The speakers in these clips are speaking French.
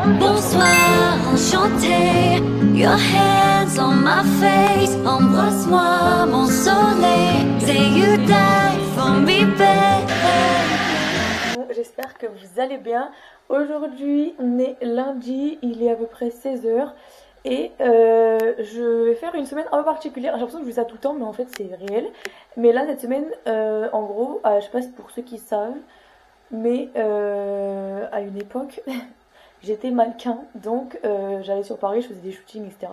Bonsoir, enchanté. Your hands on my face. Embrasse-moi, mon soleil. Say you die for me, babe. J'espère que vous allez bien. Aujourd'hui, on est lundi, il est à peu près 16h. Et je vais faire une semaine un peu particulière. J'ai l'impression que je fais ça tout le temps, mais en fait, c'est réel. Mais là, cette semaine, en gros, je sais pas si pour ceux qui savent, mais à une époque, j'étais mannequin. Donc, j'allais sur Paris, je faisais des shootings, etc.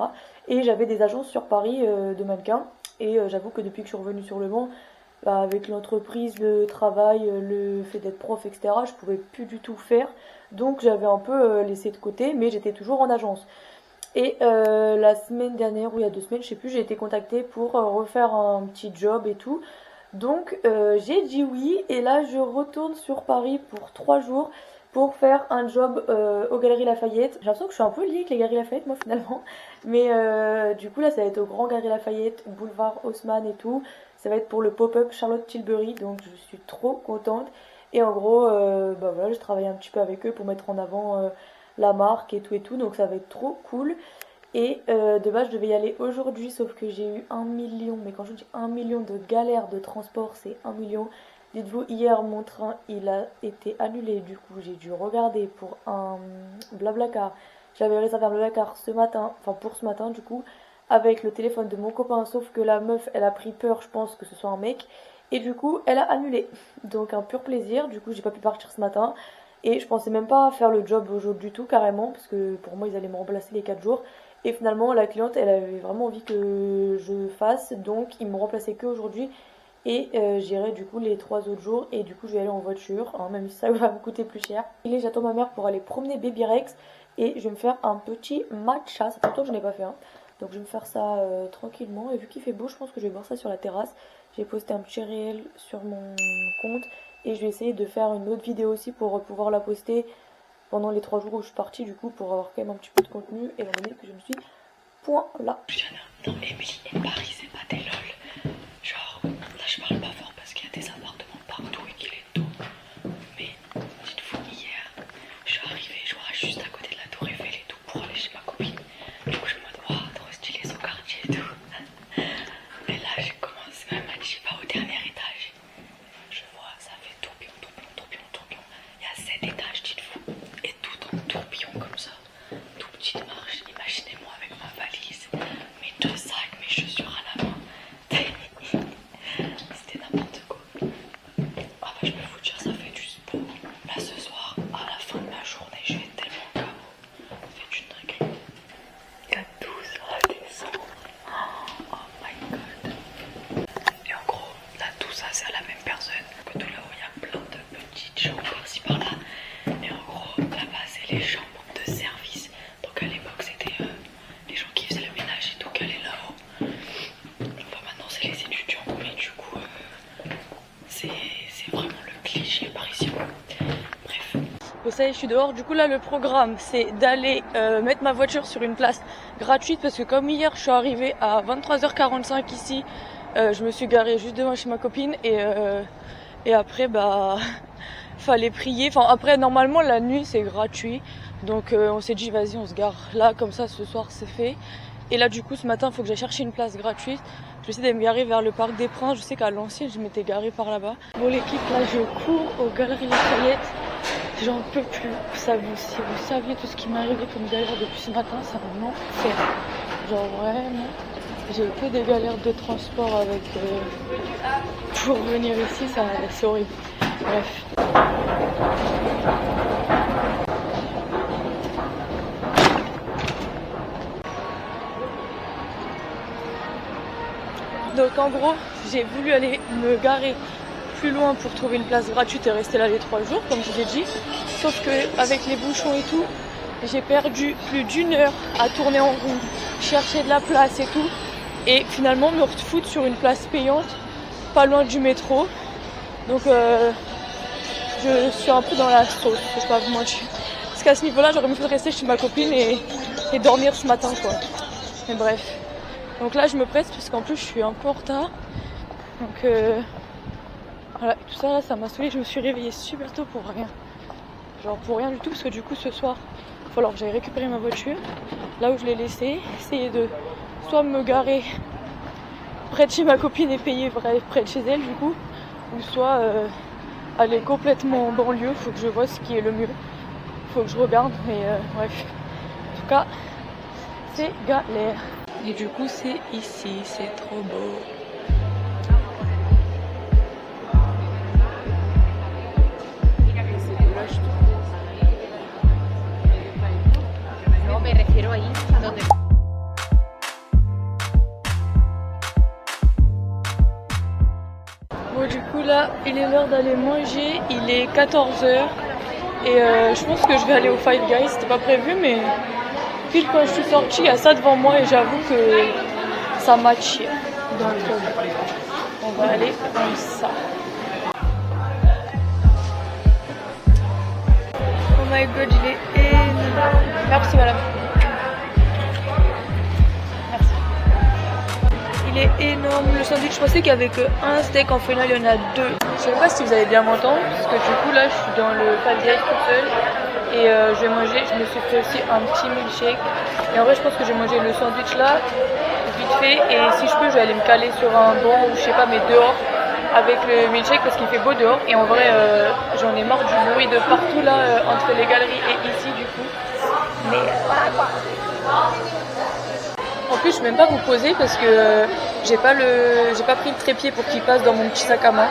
Et j'avais des agences sur Paris de mannequins. Et j'avoue que depuis que je suis revenue sur le Mans, avec l'entreprise, le travail, le fait d'être prof, etc., je pouvais plus du tout faire. Donc, j'avais un peu laissé de côté, mais j'étais toujours en agence. Et la semaine dernière, ou il y a 2 semaines, je sais plus, j'ai été contactée pour refaire un petit job et tout. Donc j'ai dit oui, et là je retourne sur Paris pour 3 jours pour faire un job aux Galeries Lafayette. J'ai l'impression que je suis un peu liée avec les Galeries Lafayette moi finalement. Mais du coup là ça va être au Grand Galeries Lafayette, boulevard Haussmann et tout. Ça va être pour le pop-up Charlotte Tilbury, donc je suis trop contente. Et en gros, bah voilà, je travaille un petit peu avec eux pour mettre en avant la marque et tout, donc ça va être trop cool. Et de base, je devais y aller aujourd'hui, sauf que j'ai eu 1 million, mais quand je dis 1 million de galères de transport, c'est 1 million. Dites-vous, hier, mon train, il a été annulé, du coup, j'ai dû regarder pour un Blablacar. J'avais réservé un Blablacar ce matin, enfin pour ce matin, du coup, avec le téléphone de mon copain, sauf que la meuf, elle a pris peur, je pense que ce soit un mec, et du coup, elle a annulé. Donc, un pur plaisir, du coup, j'ai pas pu partir ce matin. Et je pensais même pas faire le job aujourd'hui du tout, carrément, parce que pour moi, ils allaient me remplacer les 4 jours. Et finalement, la cliente, elle avait vraiment envie que je fasse, donc ils m'ont remplacé que aujourd'hui. Et j'irai du coup les 3 autres jours, et du coup je vais aller en voiture, hein, même si ça va me coûter plus cher. Et j'attends ma mère pour aller promener Baby Rex, et je vais me faire un petit matcha, ça fait longtemps que je n'ai pas fait, hein. Donc je vais me faire ça tranquillement, et vu qu'il fait beau, je pense que je vais boire ça sur la terrasse. J'ai posté un petit réel sur mon compte, et je vais essayer de faire une autre vidéo aussi pour pouvoir la poster pendant les 3 jours où je suis partie, du coup, pour avoir quand même un petit peu de contenu, étant donné que je me suis point là. Non, Émilie et Paris, c'est pas des lol. Genre, là je parle pas fort parce qu'il y a des appartements partout et qu'il est tôt. Mais dites-vous, hier, je suis arrivée, je vois juste à côté de la Tour Eiffel et tout pour aller chez ma copine. Du coup, je me dis, waouh, trop stylé ce quartier et tout. Et là, j'ai commencé, elle m'a dit, va au dernier étage. Je vois, ça fait tourbillon, tourbillon, tourbillon, tourbillon. Il y a 7 étages, dites-vous. Et tout en tourbillon comme ça. Tout petite marche. Imaginez-moi avec ma valise, mes 2 sacs, mes chaussures à la main. C'était n'importe quoi. Ah bah je peux vous dire, ça fait du sport. Là ce soir, à la fin de ma journée, je vais être tellement KO. Ça fait une dinguerie. Il y a 12 à descendre. Oh my god. Et en gros, là tout ça c'est à la même personne. Que tout là-haut, il y a plein de petites chambres par-ci par-là. Et en gros, là-bas c'est les chambres de service. Donc à l'époque c'était les gens qui faisaient le ménage et tout qui allaient là-haut. Enfin maintenant c'est les étudiants, mais du coup c'est vraiment le cliché parisien. Bref. Bon ça y est, je suis dehors, du coup là le programme c'est d'aller mettre ma voiture sur une place gratuite, parce que comme hier je suis arrivée à 23h45 ici, je me suis garée juste devant chez ma copine, et après bah fallait prier. Enfin après normalement la nuit c'est gratuit, donc on s'est dit vas-y on se gare là, comme ça ce soir c'est fait. Et là du coup ce matin il faut que j'aille chercher une place gratuite. Je vais essayer de me garer vers le Parc des Princes. Je sais qu'à l'ancienne je m'étais garée par là-bas. Bon l'équipe, là je cours aux Galeries Lafayette. J'en peux plus. Si vous saviez tout ce qui m'est arrivé comme galère depuis ce matin, ça m'enfer. Genre vraiment, j'ai que des galères de transport avec pour venir ici, ça c'est horrible. Bref. Donc en gros, j'ai voulu aller me garer plus loin pour trouver une place gratuite et rester là les 3 jours, comme je vous ai dit. Sauf que avec les bouchons et tout, j'ai perdu plus d'1 heure à tourner en rond, chercher de la place et tout. Et finalement me refoutre sur une place payante, pas loin du métro. Donc je suis un peu dans la sauce, je vais pas vous mentir. Parce qu'à ce niveau-là, j'aurais mieux fait rester chez ma copine et dormir ce matin quoi. Mais bref. Donc là je me presse parce qu'en plus je suis un peu en retard. Donc voilà, tout ça là ça m'a saoulée, je me suis réveillée super tôt pour rien. genre pour rien du tout, parce que du coup ce soir il va falloir que j'aille récupérer ma voiture là où je l'ai laissée, essayer de soit me garer près de chez ma copine et payer près de chez elle du coup, ou soit aller complètement en banlieue. Faut que je vois ce qui est le mieux, faut que je regarde, mais bref, en tout cas c'est galère. Et du coup c'est ici, c'est trop beau. Bon du coup là il est l'heure d'aller manger, il est 14h et je pense que je vais aller au Five Guys, c'était pas prévu mais pile quand je suis sortie il y a ça devant moi et j'avoue que ça m'attire. Donc on va aller comme ça. Oh my god, il est énorme. Merci madame. Merci. Il est énorme le sandwich, je pensais qu'il n'y avait qu'un steak, en final il y en a deux. Je sais pas si vous allez bien m'entendre parce que du coup là je suis dans le Five Guys toute seule et je vais manger, je me suis fait aussi un petit milkshake et en vrai je pense que je vais manger le sandwich là vite fait et si je peux je vais aller me caler sur un banc ou je sais pas mais dehors avec le milkshake parce qu'il fait beau dehors et en vrai j'en ai marre du bruit de partout là entre les galeries et ici du coup, mais voilà quoi. En plus je vais même pas vous poser parce que j'ai pas pris le trépied pour qu'il passe dans mon petit sac à main,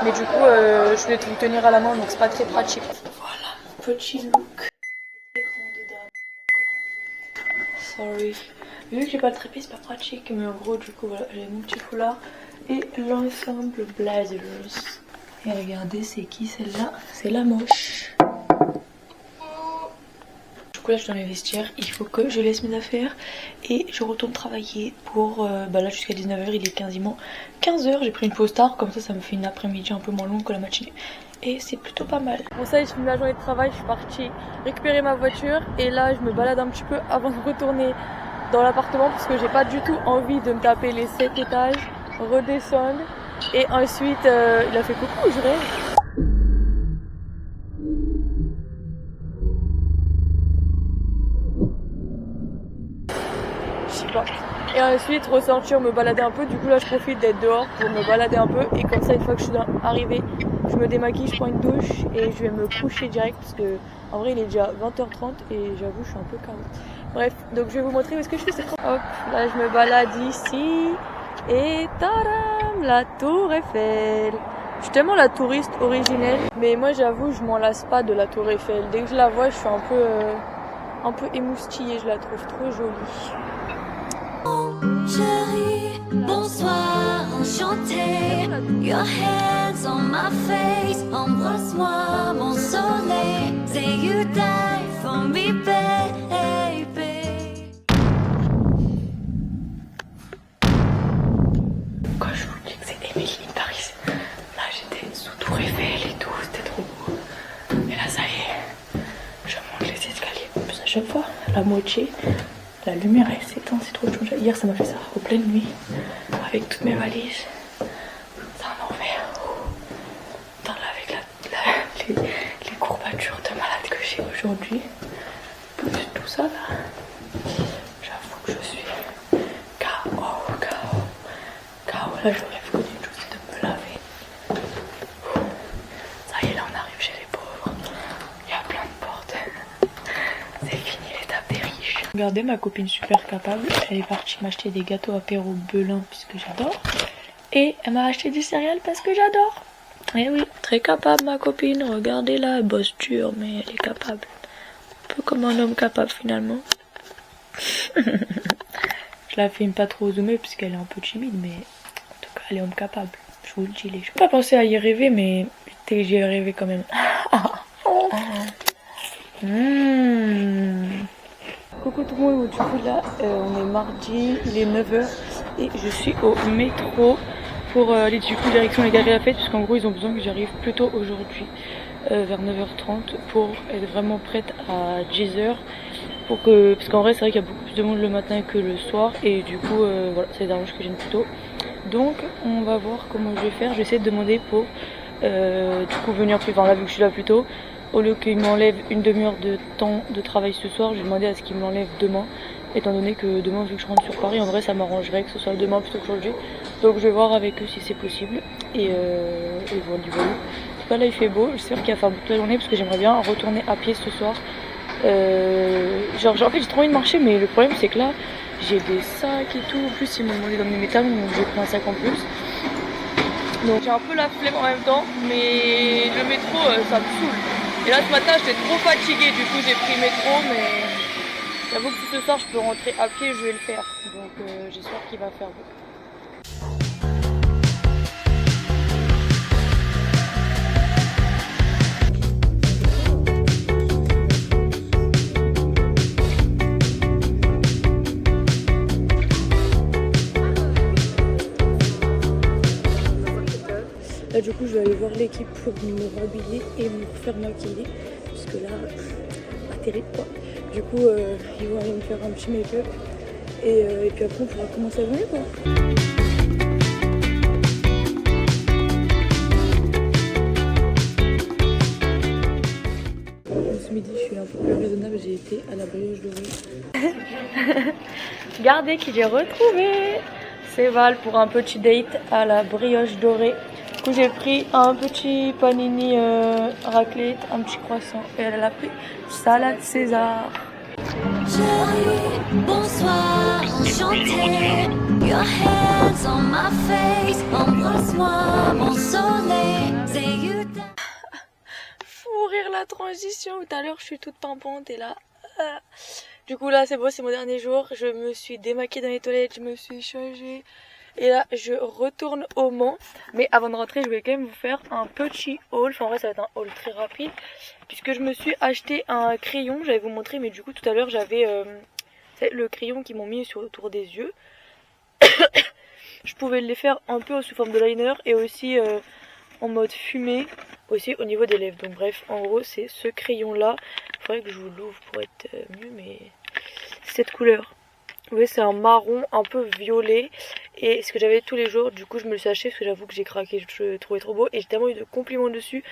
mais du coup je vais tout tenir à la main donc c'est pas très pratique. Voilà, petit look. Sorry. Vu que j'ai pas le trépied c'est pas pratique, mais en gros du coup voilà, j'ai mon petit foulard et l'ensemble Blazers. Et regardez c'est qui celle-là, c'est la moche. Du coup là je suis dans les vestiaires, il faut que je laisse mes affaires et je retourne travailler pour là jusqu'à 19h, il est quasiment 15h, j'ai pris une pause tard, comme ça me fait une après-midi un peu moins longue que la matinée. Et c'est plutôt pas mal. Bon ça y est, je finis ma journée de travail, je suis partie récupérer ma voiture et là je me balade un petit peu avant de retourner dans l'appartement parce que j'ai pas du tout envie de me taper les 7 étages, redescendre et ensuite il a fait coucou, je rêve. Je sais pas. Et ensuite ressortir, me balader un peu, du coup là je profite d'être dehors pour me balader un peu et comme ça une fois que je suis arrivée, je me démaquille, je prends une douche et je vais me coucher direct parce que en vrai il est déjà 20h30 et j'avoue je suis un peu KO. Bref, donc je vais vous montrer où est-ce que je suis. Hop, là je me balade ici et tadam, la tour Eiffel. Je suis tellement la touriste originelle, mais moi j'avoue je m'en lasse pas de la tour Eiffel. Dès que je la vois je suis un peu émoustillée, je la trouve trop jolie. Chérie, bonsoir, enchanté. Your hands on my face, embrasse-moi, mon soleil. Say you die for me, baby. Quand je vous dis que c'est Emily in Paris, là j'étais sous Tour Eiffel et tout, c'était trop beau. Et là ça y est, je monte les escaliers. En plus à chaque fois, la moitié. La lumière elle s'éteint, c'est trop chaud. Hier ça m'a fait ça, au pleine nuit, avec toutes mes valises. C'est un envers. Putain, là avec les courbatures de malade que j'ai aujourd'hui, plus tout ça là, j'avoue que je suis KO. Là je rêve que d'une chose, c'est de me laver. Ça y est, là on arrive chez les pauvres. Il y a plein de portes. C'est fini l'étape des riches. Regardez ma copine super capable, elle est partie m'acheter des gâteaux apéro Belin puisque j'adore. Et elle m'a acheté du céréal parce que j'adore. Et oui, très capable ma copine, regardez-la, elle bosse dur mais elle est capable. Un peu comme un homme capable finalement. Je la filme pas trop zoomée puisqu'elle est un peu timide, mais en tout cas elle est homme capable. Je vous le dis les gens. J'ai pas pensé à y rêver mais j'y ai rêvé quand même. Coucou tout le monde, du coup là on est mardi, il est 9h et je suis au métro pour aller du coup direction les Galeries Lafayette puisqu'en gros ils ont besoin que j'arrive plus tôt aujourd'hui vers 9h30 pour être vraiment prête à 10h parce qu'en vrai c'est vrai qu'il y a beaucoup plus de monde le matin que le soir et du coup voilà ça les arrange que je vienne plus tôt, donc on va voir comment je vais faire. Je vais essayer de demander pour du coup venir plus, enfin là vu que je suis là plus tôt, au lieu qu'il m'enlève une demi-heure de temps de travail ce soir, j'ai demandé à ce qu'il me l'enlève demain. Étant donné que demain, vu que je rentre sur Paris, en vrai ça m'arrangerait que ce soit demain plutôt qu'aujourd'hui. Donc je vais voir avec eux si c'est possible. Et voilà, du voilà. En tout cas là il fait beau, j'espère qu'il va faire beau toute la journée parce que j'aimerais bien retourner à pied ce soir. En fait j'ai trop envie de marcher, mais le problème c'est que là j'ai des sacs et tout. En plus ils m'ont demandé d'emmener mes talons, donc j'ai pris un sac en plus. Donc j'ai un peu la flemme en même temps, mais le métro ça me saoule. Et là ce matin j'étais trop fatiguée, du coup j'ai pris le métro, mais j'avoue que si ce soir je peux rentrer à pied, je vais le faire. Donc j'espère qu'il va faire beau. Là du coup je vais aller voir l'équipe pour me rhabiller et me faire maquiller. Parce que là, pas terrible quoi. Du coup ils vont aller me faire un petit make-up. Et puis après on pourra commencer à venir quoi. Ce midi je suis un peu plus raisonnable, j'ai été à la brioche dorée. Regardez qui j'ai retrouvé. C'est Val pour un petit date à la brioche dorée. Du coup j'ai pris un petit panini raclette, un petit croissant et elle a pris salade César. Chérie, bonsoir, enchanté. Your hands on my face, embrasse-moi, mon soleil. Say you down. Faut rire la transition, tout à l'heure je suis toute pimpante et là... Du coup là c'est beau, c'est mon dernier jour, je me suis démaquillée dans les toilettes, je me suis changée. Et là je retourne au Mans. Mais avant de rentrer je voulais quand même vous faire un petit haul. Enfin en vrai ça va être un haul très rapide. Puisque je me suis acheté un crayon. J'allais vous montrer mais du coup tout à l'heure j'avais le crayon qu'ils m'ont mis autour des yeux. Je pouvais les faire un peu sous forme de liner. Et aussi en mode fumé. Aussi au niveau des lèvres. Donc bref en gros c'est ce crayon là. Il faudrait que je vous l'ouvre pour être mieux. Mais c'est cette couleur. Vous voyez c'est un marron un peu violet. Et ce que j'avais tous les jours, du coup je me le suis acheté parce que j'avoue que j'ai craqué, je le trouvais trop beau. Et j'ai tellement eu de compliments dessus,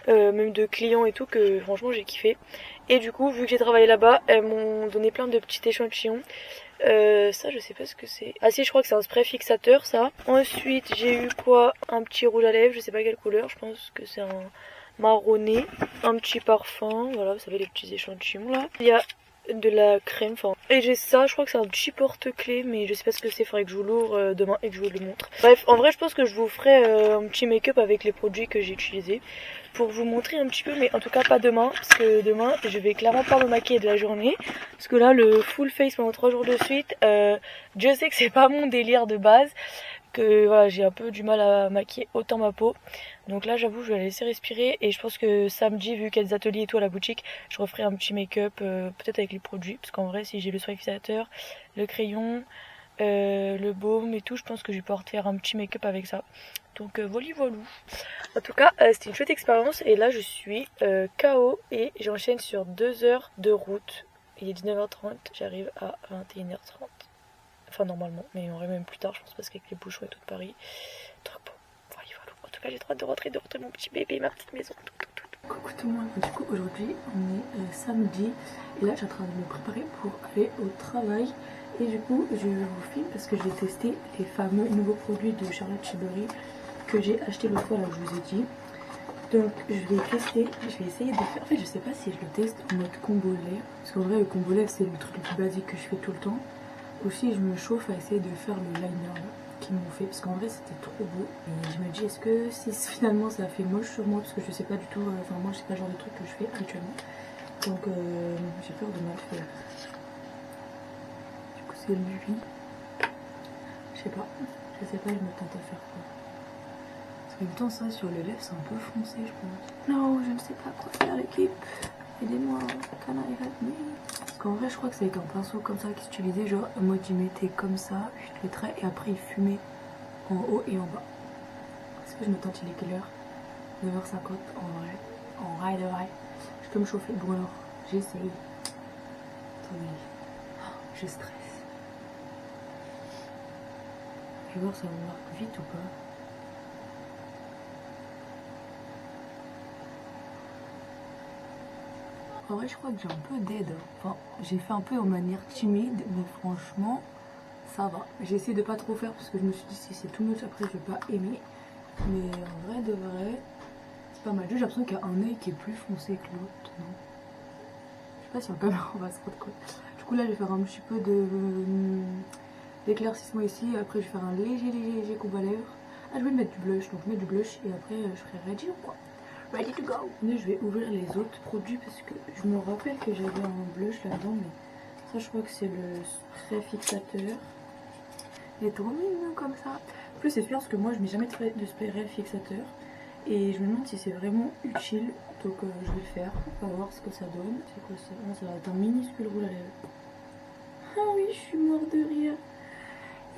même de clients et tout, que franchement j'ai kiffé. Et du coup vu que j'ai travaillé là-bas, elles m'ont donné plein de petits échantillons. Ça je sais pas ce que c'est. Ah si je crois que c'est un spray fixateur ça. Ensuite j'ai eu quoi? Un petit rouge à lèvres, je sais pas quelle couleur, je pense que c'est un marronné. Un petit parfum, voilà vous savez les petits échantillons là. Il y a de la crème, enfin et j'ai ça, je crois que c'est un petit porte-clés mais je sais pas ce que c'est, faudrait que je vous l'ouvre demain et que je vous le montre. Bref en vrai je pense que je vous ferai un petit make-up avec les produits que j'ai utilisés pour vous montrer un petit peu, mais en tout cas pas demain parce que demain je vais clairement pas me maquiller de la journée parce que là le full face pendant 3 jours de suite, Dieu sait que c'est pas mon délire de base, que voilà j'ai un peu du mal à maquiller autant ma peau. Donc là j'avoue je vais la laisser respirer et je pense que samedi vu qu'il y a des ateliers et tout à la boutique, je referai un petit make-up peut-être avec les produits, parce qu'en vrai si j'ai le spray fixateur, le crayon, le baume et tout, je pense que je vais pouvoir faire un petit make-up avec ça. Donc voilà. En tout cas c'était une chouette expérience et là je suis KO et j'enchaîne sur 2 heures de route. Il est 19h30, j'arrive à 21h30. Enfin normalement, mais on aurait même plus tard je pense parce qu'avec les bouchons et tout de Paris. Donc bon. En tout cas j'ai trop hâte de rentrer mon petit bébé, ma petite maison, tout. Coucou tout le monde, du coup aujourd'hui on est samedi et là je suis en train de me préparer pour aller au travail. Et du coup je vous filme parce que je vais tester les fameux nouveaux produits de Charlotte Tilbury que j'ai acheté l'autre fois là que je vous ai dit. Donc je vais tester, je vais essayer de faire, en fait je sais pas si je le teste en mode combo lait, parce qu'en vrai le combo lait c'est le truc le plus basique que je fais tout le temps. Aussi je me chauffe à essayer de faire le liner là qu'ils m'ont fait parce qu'en vrai c'était trop beau et je me dis est-ce que si finalement ça fait moche sur moi parce que je sais pas du tout, enfin moi c'est pas le genre de truc que je fais habituellement, donc j'ai peur de mal faire. Du coup c'est lui, je sais pas je me tente à faire quoi parce qu'en même temps ça sur les lèvres c'est un peu foncé je pense. Non je ne sais pas quoi faire l'équipe, aidez-moi, can I help me? Parce qu'en vrai je crois que c'est avec un pinceau comme ça qui s'utilisait, genre en mode il mettait comme ça les traits et après il fumait en haut et en bas. Est-ce que je me tente, il est quelle heure? 9h50 en vrai de vrai. Je peux me chauffer, bon alors j'essaye. Attendez, je stresse. Je vais voir ça va marque vite ou pas. En vrai, je crois que j'ai un peu d'aide. Enfin, j'ai fait un peu en manière timide, mais franchement, ça va. J'ai essayé de pas trop faire parce que je me suis dit si c'est tout much après je vais pas aimer. Mais en vrai de vrai, c'est pas mal. J'ai l'impression qu'il y a un œil qui est plus foncé que l'autre, non? Je sais pas si en caméra on va se rendre compte. Du coup là je vais faire un petit peu d'éclaircissement ici. Après je vais faire un léger coupe à lèvres. Ah je vais mettre du blush, donc je mets du blush et après je ferai ready ou quoi? Ready to go. Mais je vais ouvrir les autres produits parce que je me rappelle que j'avais un blush là-dedans, mais ça je crois que c'est le spray fixateur. Il est trop mignon comme ça. En plus c'est super parce que moi je mets jamais de spray fixateur et je me demande si c'est vraiment utile, donc je vais le faire. On va voir ce que ça donne. C'est quoi ça? Oh, ça va être un minuscule rouge à lèvres. Ah oui, je suis morte de rire.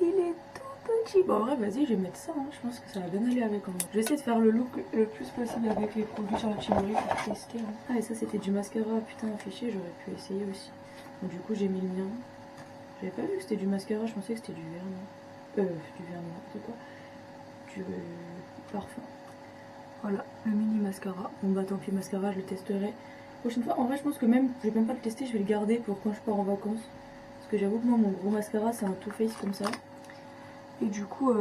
Il est tout petit. Bon, en vrai, vas-y, je vais mettre ça. Hein. Je pense que ça va bien aller avec. Hein. Je vais essayer de faire le look le plus possible avec les produits Charlotte pour tester. Hein. Ah, et ça, c'était du mascara. Putain, affiché, j'aurais pu essayer aussi. Donc, du coup, j'ai mis le mien. J'avais pas vu que c'était du mascara, je pensais que c'était du vernis. Du vernis, n'importe quoi. Du parfum. Voilà, le mini mascara. Bon, bah, tant pis, mascara, je le testerai. Prochaine fois, en vrai, je pense que même, je vais même pas le tester, je vais le garder pour quand je pars en vacances. Parce que j'avoue que moi, mon gros mascara, c'est un Too Faced comme ça. Et du coup,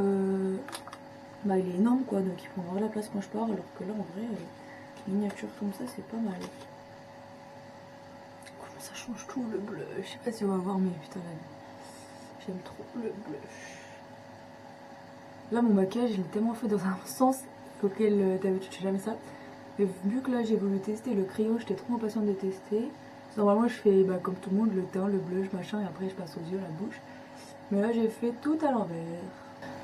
bah, il est énorme quoi, donc il prendra la place quand je pars. Alors que là, en vrai, miniature comme ça, c'est pas mal. Comment ça change tout le bleu? Je sais pas si on va voir, mais putain, là, j'aime trop le blush. Là, mon maquillage, il est tellement fait dans un sens auquel d'habitude, je fais jamais ça. Mais vu que là, j'ai voulu tester le crayon, j'étais trop impatiente de tester. Normalement, je fais bah, comme tout le monde, le teint, le blush, machin, et après, je passe aux yeux, la bouche. Mais là, j'ai fait tout à l'envers.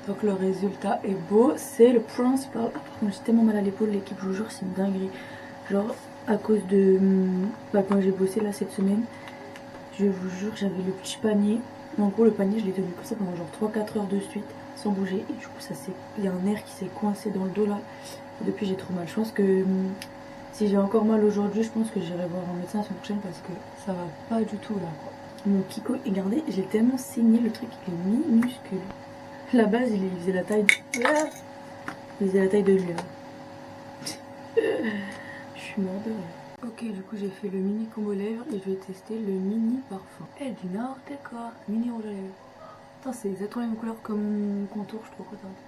Donc le résultat est beau, c'est le principal. Ah, par contre, j'ai tellement mal à l'épaule, l'équipe, je vous jure, c'est une dinguerie. Genre, à cause de. Bah, quand j'ai bossé là cette semaine, je vous jure, j'avais le petit panier. En gros, le panier, je l'ai tenu comme ça pendant genre 3-4 heures de suite, sans bouger. Et du coup, ça c'est. Il y a un nerf qui s'est coincé dans le dos là. Et depuis, j'ai trop mal. Je pense que si j'ai encore mal aujourd'hui, je pense que j'irai voir un médecin la semaine prochaine parce que ça va pas du tout là quoi. Mon Kiko, et regardez, j'ai tellement saigné, le truc il est minuscule. La base, il faisait la taille de... Il faisait la taille de lui. Hein. Je suis morte de rire. Ok, du coup, j'ai fait le mini combo lèvres et je vais tester le mini parfum. Et du Nord, d'accord. Mini rouge à lèvres. Putain, c'est exactement la même couleur que mon contour, je suis trop contente.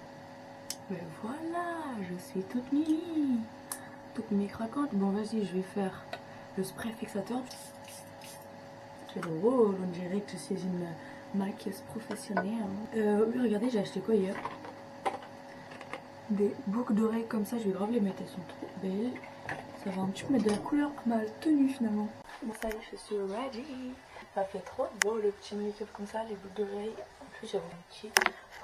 Mais voilà, je suis toute mini. Toute mini craquante. Bon, vas-y, je vais faire le spray fixateur. C'est drôle, on dirait que je suis une maquilleuse professionnelle. Oui, regardez, j'ai acheté quoi hier? Des boucles d'oreilles comme ça, je vais grave les mettre, elles sont trop belles. Ça va un petit peu mettre de la couleur à ma tenue finalement. Bon, ça y est, je suis ready. Ça fait trop beau le petit make-up comme ça, les boucles d'oreilles. En plus, j'avais un petit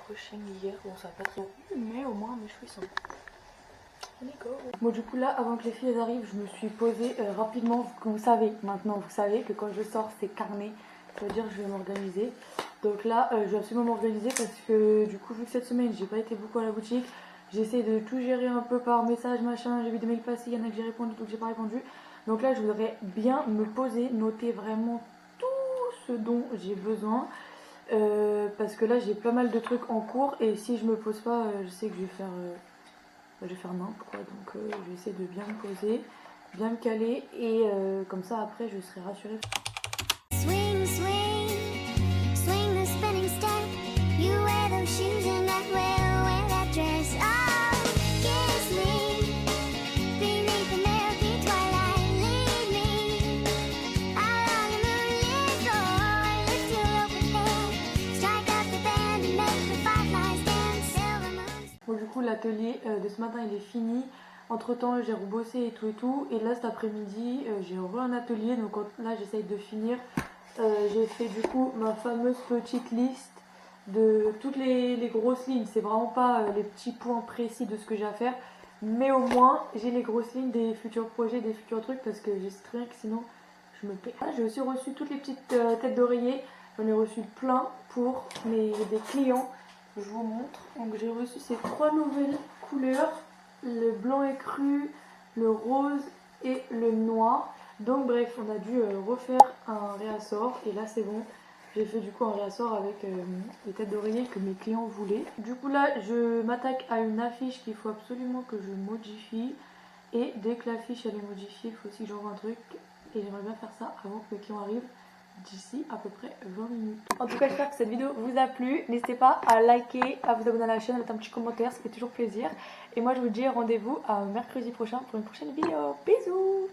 brushing hier. Bon, ça va pas trop, mais au moins mes cheveux sont. Bon, du coup là, avant que les filles arrivent, je me suis posée rapidement. Comme vous savez, maintenant vous savez que quand je sors c'est carné, ça veut dire que je vais m'organiser. Donc là je vais absolument m'organiser parce que du coup vu que cette semaine j'ai pas été beaucoup à la boutique, j'essaie de tout gérer un peu par message machin. J'ai vu des mails passer, il y en a que j'ai répondu, d'autres que j'ai pas répondu. Donc là je voudrais bien me poser, noter vraiment tout ce dont j'ai besoin. Parce que là j'ai pas mal de trucs en cours et si je me pose pas, je sais que je vais faire n'importe quoi, donc je vais essayer de bien me poser, bien me caler et comme ça après je serai rassurée. Swing, swing, swing the spinning step. You wear those shoes and I will wear that dress. Oh, kiss me beneath the milky twilight. Lead me out on the moonlit floor. Lift your open hand, strike up the band and make the fireflies dance. Silver moons. Bon, du coup l'atelier de ce matin il est fini. Entre temps j'ai rebossé et tout et là cet après-midi j'ai revu un atelier, donc là j'essaye de finir. J'ai fait du coup ma fameuse petite liste de toutes les grosses lignes. C'est vraiment pas les petits points précis de ce que j'ai à faire, mais au moins j'ai les grosses lignes des futurs projets, des futurs trucs, parce que je sais très bien que sinon je me perds. Ah, j'ai aussi reçu toutes les petites têtes d'oreiller. J'en ai reçu plein pour des clients. Je vous montre. Donc j'ai reçu ces 3 nouvelles couleurs, le blanc écru, le rose et le noir. Donc bref, on a dû refaire un réassort et là c'est bon. J'ai fait du coup un réassort avec les têtes d'oreiller que mes clients voulaient. Du coup là je m'attaque à une affiche qu'il faut absolument que je modifie. Et dès que l'affiche elle est modifiée, il faut aussi que j'envoie un truc. et j'aimerais bien faire ça avant que le client arrive d'ici à peu près 20 minutes. En tout cas, j'espère que cette vidéo vous a plu. N'hésitez pas à liker, à vous abonner à la chaîne, à mettre un petit commentaire, ça fait toujours plaisir. Et moi je vous dis rendez-vous à mercredi prochain pour une prochaine vidéo. Bisous.